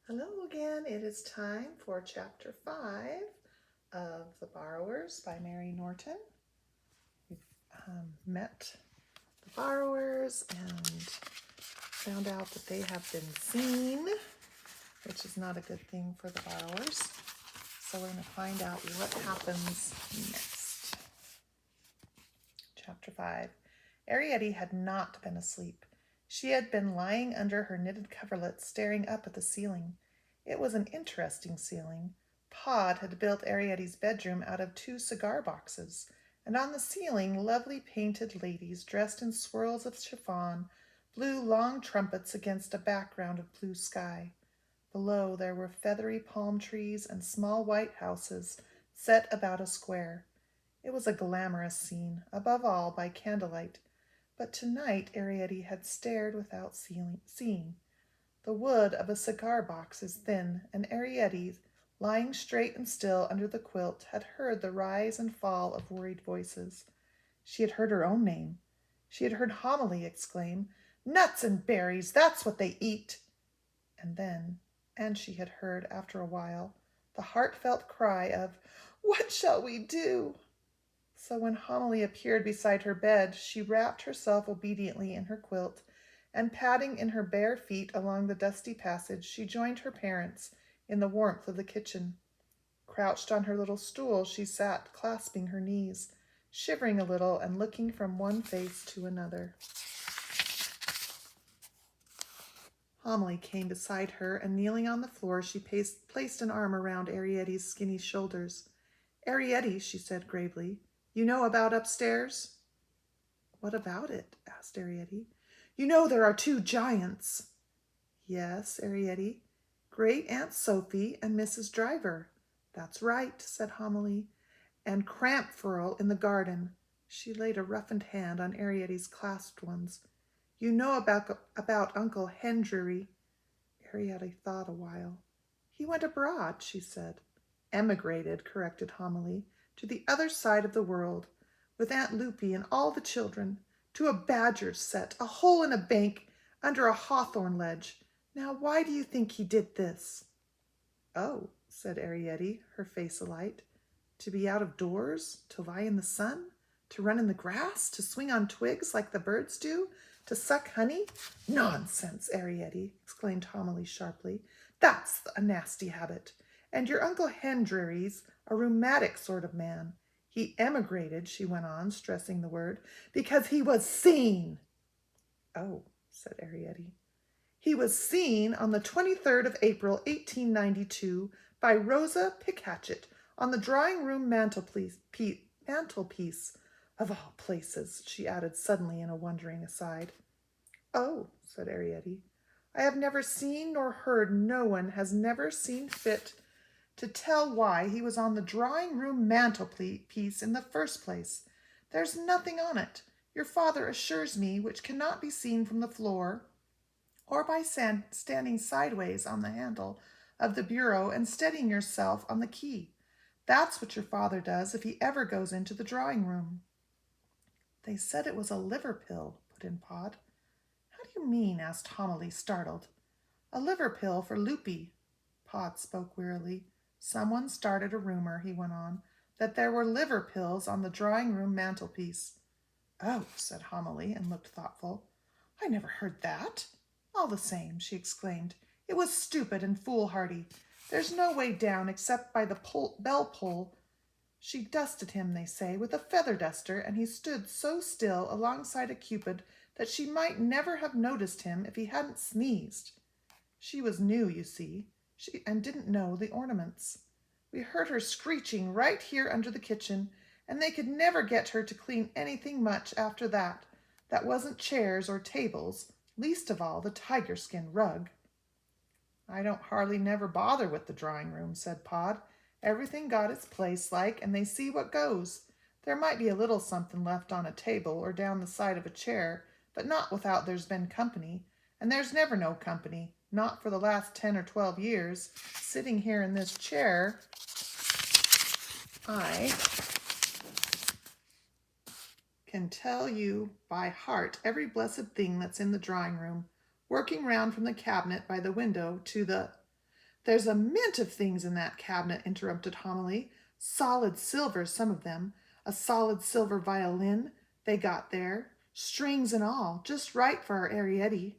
Hello again. It is time for Chapter 5 of The Borrowers by Mary Norton. We've met the borrowers and found out that they have been seen, which is not a good thing for the borrowers. So we're going to find out what happens next. Chapter 5. Arrietty had not been asleep. She had been lying under her knitted coverlet, staring up at the ceiling. It was an interesting ceiling. Pod had built Arrietty's bedroom out of 2 cigar boxes, and on the ceiling lovely painted ladies dressed in swirls of chiffon blew long trumpets against a background of blue sky. Below there were feathery palm trees and small white houses set about a square. It was a glamorous scene, above all by candlelight. But tonight Arrietty had stared without seeing. The wood of a cigar box is thin, and Arrietty, lying straight and still under the quilt, had heard the rise and fall of worried voices. She had heard her own name. She had heard Homily exclaim, "Nuts and berries, that's what they eat!" And she had heard, after a while, the heartfelt cry of, "What shall we do?" So when Homily appeared beside her bed, she wrapped herself obediently in her quilt, and padding in her bare feet along the dusty passage, she joined her parents in the warmth of the kitchen. Crouched on her little stool, she sat clasping her knees, shivering a little and looking from one face to another. Homily came beside her, and kneeling on the floor, she placed an arm around Arrietty's skinny shoulders. "Arrietty," she said gravely, "you know about upstairs?" "What about it?" asked Arrietty. "You know there are 2 giants." "Yes, Arrietty. Great Aunt Sophie and Mrs. Driver." "That's right," said Homily. "And Crampfurl in the garden." She laid a roughened hand on Arrietty's clasped ones. "You know about Uncle Hendry." Arrietty thought a while. "He went abroad," she said. "Emigrated," corrected Homily, "to the other side of the world, with Aunt Lupe and all the children, to a badger set, a hole in a bank, under a hawthorn ledge. Now, why do you think he did this?" "Oh," said Arrietty, her face alight. "To be out of doors, to lie in the sun, to run in the grass, to swing on twigs like the birds do, to suck honey?" "Nonsense, Arrietty!" exclaimed Homily sharply. "That's a nasty habit. And your Uncle Hendry's a rheumatic sort of man. He emigrated," she went on, stressing the word, "because he was seen." "Oh," said Arrietty. "He was seen on the 23rd of April, 1892, by Rosa Pickhatchet on the drawing-room mantelpiece, of all places," she added suddenly in a wondering aside. "Oh," said Arrietty, "I have never seen nor heard. No one has never seen fit to tell why he was on the drawing-room mantelpiece in the first place. There's nothing on it, your father assures me, which cannot be seen from the floor, or by standing sideways on the handle of the bureau and steadying yourself on the key. That's what your father does if he ever goes into the drawing-room." "They said it was a liver pill," put in Pod. "How do you mean?" asked Homily, startled. "A liver pill for Lupe." Pod spoke wearily. "Someone started a rumor," he went on, "that there were liver pills on the drawing-room mantelpiece." "Oh," said Homily, and looked thoughtful. "I never heard that. All the same," she exclaimed, "it was stupid and foolhardy. There's no way down except by the bell pull. She dusted him, they say, with a feather duster, and he stood so still alongside a Cupid that she might never have noticed him if he hadn't sneezed. She was new, you see, and didn't know the ornaments. We heard her screeching right here under the kitchen, and they could never get her to clean anything much after that. That wasn't chairs or tables, least of all the tiger-skin rug." "I don't hardly never bother with the drawing-room," said Pod. "Everything got its place like, and they see what goes. There might be a little something left on a table or down the side of a chair, but not without there's been company. And there's never no company, not for the last 10 or 12 years. Sitting here in this chair, I can tell you by heart every blessed thing that's in the drawing-room, working round from the cabinet by the window to the—" There's a mint of things in that cabinet, interrupted Homily. Solid silver, some of them. A solid silver violin they got there, strings and all, just right for our Arietti.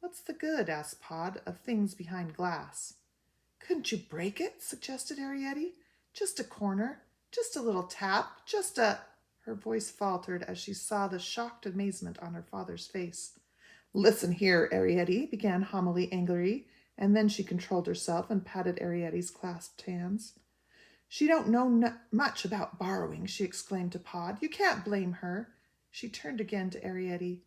What's the good, asked Pod, of things behind glass? Couldn't you break it? Suggested Arietti. Just a corner, just a little tap, just a... Her voice faltered as she saw the shocked amazement on her father's face. Listen here, Arietti, began Homily angrily, and then she controlled herself and patted Arietti's clasped hands. She don't know much about borrowing, she exclaimed to Pod. You can't blame her. She turned again to Arietti.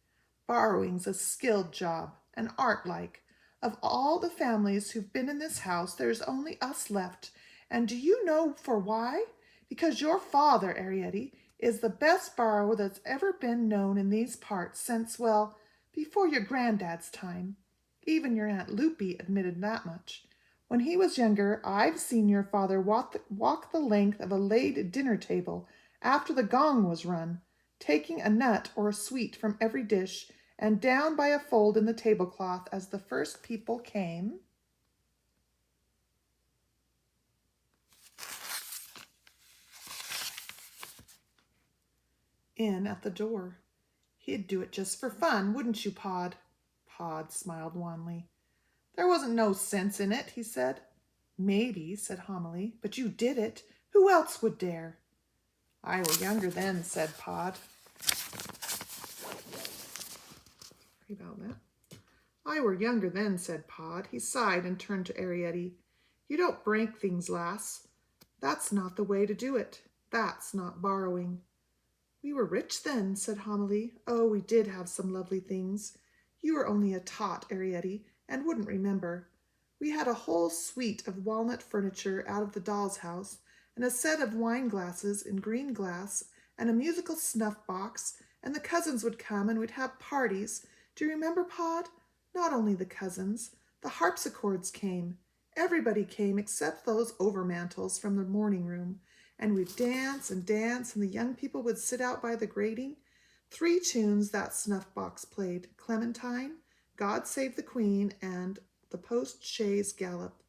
Borrowing's a skilled job, an art-like. Of all the families who've been in this house, there's only us left. And do you know for why? Because your father, Arietti, is the best borrower that's ever been known in these parts since, well, before your granddad's time. Even your Aunt Lupe admitted that much. When he was younger, I've seen your father walk the length of a laid dinner table after the gong was run, taking a nut or a sweet from every dish and down by a fold in the tablecloth as the first people came. In at the door. He'd do it just for fun, wouldn't you, Pod? Pod smiled wanly. There wasn't no sense in it, he said. Maybe, said Homily, but you did it. Who else would dare? I were younger then, said Pod. Sorry about that. I were younger then, said Pod. He sighed and turned to Arietti. You don't break things, lass. That's not the way to do it. That's not borrowing. We were rich then, said Homily. Oh, we did have some lovely things. You were only a tot, Arietti, and wouldn't remember. We had a whole suite of walnut furniture out of the doll's house, and a set of wine glasses in green glass, and a musical snuff box, and the cousins would come and we'd have parties. Do you remember, Pod? Not only the cousins. The harpsichords came. Everybody came except those overmantels from the morning room. And we'd dance, and the young people would sit out by the grating. 3 tunes that snuff box played: Clementine, God Save the Queen, and the Post-Chaise Gallop.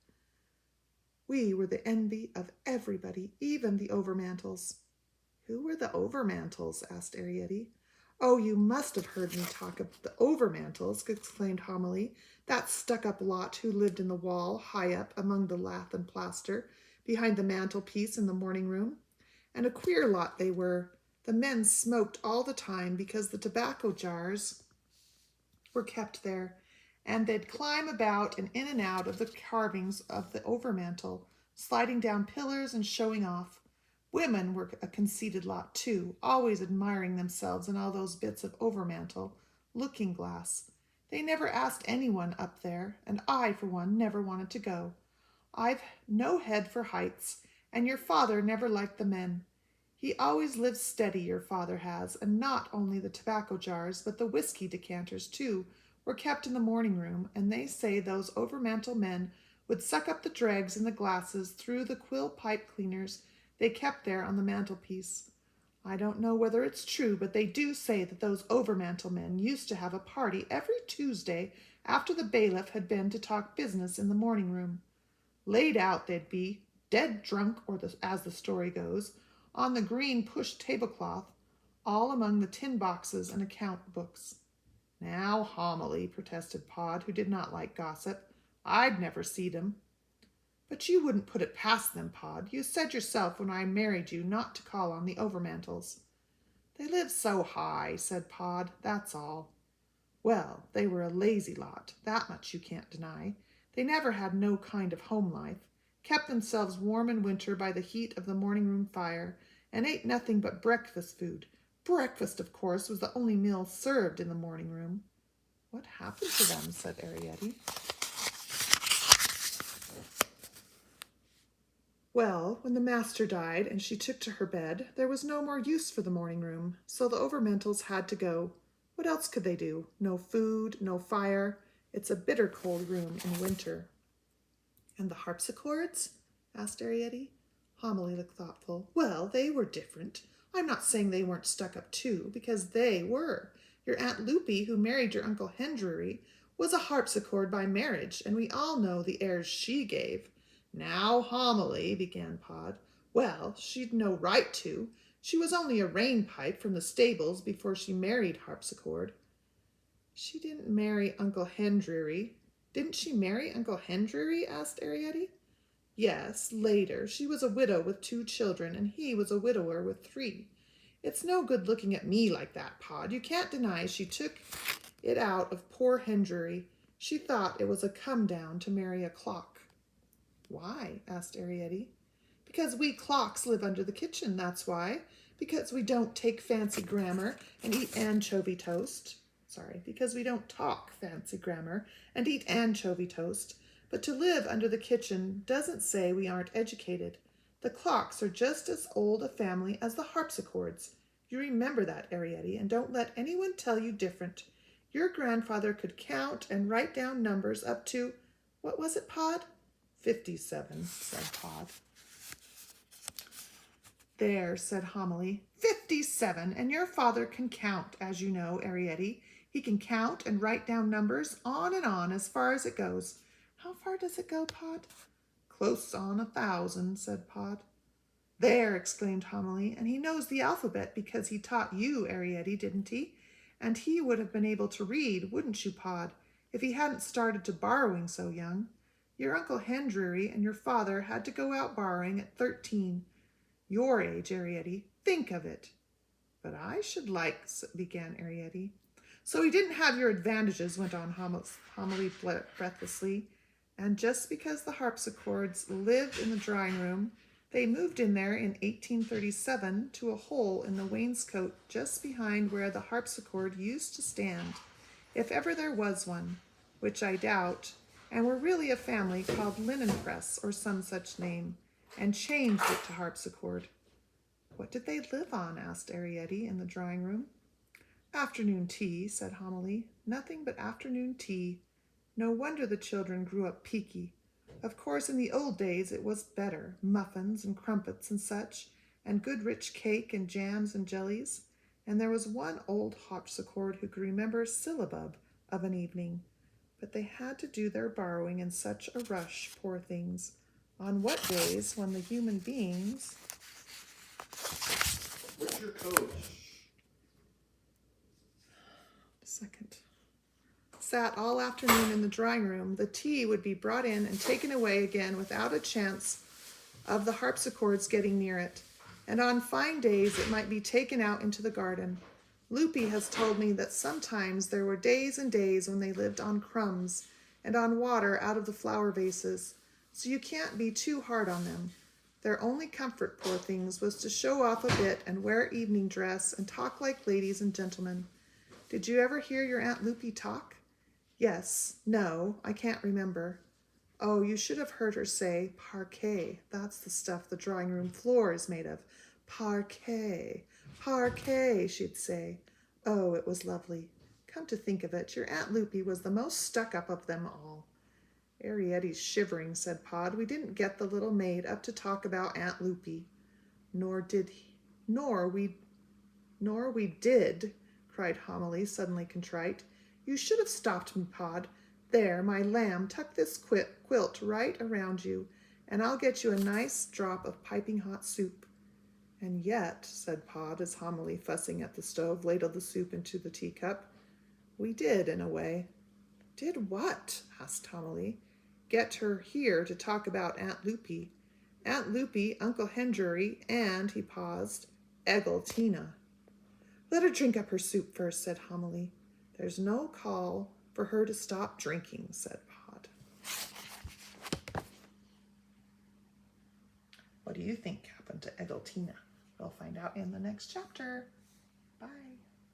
We were the envy of everybody, even the Overmantels. Who were the Overmantels? Asked Arietti. Oh, you must have heard me talk of the Overmantels, exclaimed Homily, that stuck-up lot who lived in the wall, high up among the lath and plaster, behind the mantelpiece in the morning room. And a queer lot they were. The men smoked all the time because the tobacco jars were kept there, and they'd climb about and in and out of the carvings of the overmantel, sliding down pillars and showing off. Women were a conceited lot too, always admiring themselves in all those bits of overmantel, looking glass. They never asked anyone up there, and I, for one, never wanted to go. I've no head for heights, and your father never liked the men. He always lived steady, your father has, and not only the tobacco jars, but the whiskey decanters, too, were kept in the morning room, and they say those overmantel men would suck up the dregs in the glasses through the quill pipe cleaners they kept there on the mantelpiece. I don't know whether it's true, but they do say that those overmantel men used to have a party every Tuesday after the bailiff had been to talk business in the morning room. Laid out they'd be, dead drunk, or as the story goes, on the green pushed tablecloth, all among the tin boxes and account books. Now, Homily, protested Pod, who did not like gossip. I'd never seed 'em. But you wouldn't put it past them, Pod. You said yourself when I married you not to call on the Overmantels. They live so high, said Pod, that's all. Well, they were a lazy lot, that much you can't deny. They never had no kind of home life, kept themselves warm in winter by the heat of the morning-room fire, and ate nothing but breakfast food. Breakfast, of course, was the only meal served in the morning-room. What happened to them? Said Arietti. Well, when the master died and she took to her bed, there was no more use for the morning-room, so the Overmantels had to go. What else could they do? No food, no fire. It's a bitter cold room in winter. And the harpsichords? Asked Arietti. Homily looked thoughtful. Well, they were different. I'm not saying they weren't stuck up too, because they were. Your Aunt Lupe, who married your Uncle Hendry, was a harpsichord by marriage, and we all know the airs she gave. Now, Homily, began Pod. Well, she'd no right to. She was only a rain-pipe from the stables before she married harpsichord. She didn't marry Uncle Hendreary. Didn't she marry Uncle Hendreary? Asked Arrietty. Yes, later. She was a widow with 2 children, and he was a widower with 3. It's no good looking at me like that, Pod. You can't deny she took it out of poor Hendreary. She thought it was a come-down to marry a clock. Why? Asked Arrietty. Because we clocks live under the kitchen, that's why. Because we don't take fancy grammar and eat anchovy toast. Because we don't talk fancy grammar and eat anchovy toast. But to live under the kitchen doesn't say we aren't educated. The clocks are just as old a family as the harpsichords. You remember that, Arrietty, and don't let anyone tell you different. Your grandfather could count and write down numbers up to, what was it, Pod? 57, said Pod. There, said Homily, 57, and your father can count, as you know, Arrietty. He can count and write down numbers on and on as far as it goes. How far does it go, Pod? Close on 1,000, said Pod. There, exclaimed Homily, and he knows the alphabet because he taught you, Arrietty, didn't he? And he would have been able to read, wouldn't you, Pod, if he hadn't started to borrowing so young? Your Uncle Hendreary and your father had to go out borrowing at 13. Your age, Arrietty. Think of it. But I should like, began Arrietty. So he didn't have your advantages, went on Homily breathlessly. And just because the harpsichords lived in the drawing room, they moved in there in 1837 to a hole in the wainscot just behind where the harpsichord used to stand, if ever there was one, which I doubt, and were really a family called Linen Press or some such name, and changed it to harpsichord. What did they live on? Asked Arrietty in the drawing room. Afternoon tea, said Homily. Nothing but afternoon tea. No wonder the children grew up peaky. Of course, in the old days it was better, muffins and crumpets and such, and good rich cake and jams and jellies. And there was one old harpsichord who could remember syllabub of an evening. But they had to do their borrowing in such a rush, poor things. On what days when the human beings... Where's your coach? Second. Sat all afternoon in the drawing room, the tea would be brought in and taken away again without a chance of the harpsichords getting near it. And on fine days it might be taken out into the garden. Loopy has told me that sometimes there were days and days when they lived on crumbs and on water out of the flower vases, so you can't be too hard on them. Their only comfort, poor things, was to show off a bit and wear evening dress and talk like ladies and gentlemen. Did you ever hear your Aunt Loopy talk? Yes, no, I can't remember. Oh, you should have heard her say, parquet. That's the stuff the drawing room floor is made of. Parquet, parquet, she'd say. Oh, it was lovely. Come to think of it, your Aunt Loopy was the most stuck-up of them all. Arrietty's shivering, said Pod. We didn't get the little maid up to talk about Aunt Loopy. Nor we did, cried Homily, suddenly contrite. You should have stopped me, Pod. There, my lamb, tuck this quilt right around you, and I'll get you a nice drop of piping hot soup. And yet, said Pod, as Homily, fussing at the stove, ladled the soup into the teacup, we did, in a way. Did what? Asked Homily. Get her here to talk about Aunt Loopy. Aunt Loopy, Uncle Hendreary, and, he paused, Egeltina. Let her drink up her soup first, said Homily. There's no call for her to stop drinking, said Pod. What do you think happened to Egeltina? We'll find out in the next chapter. Bye.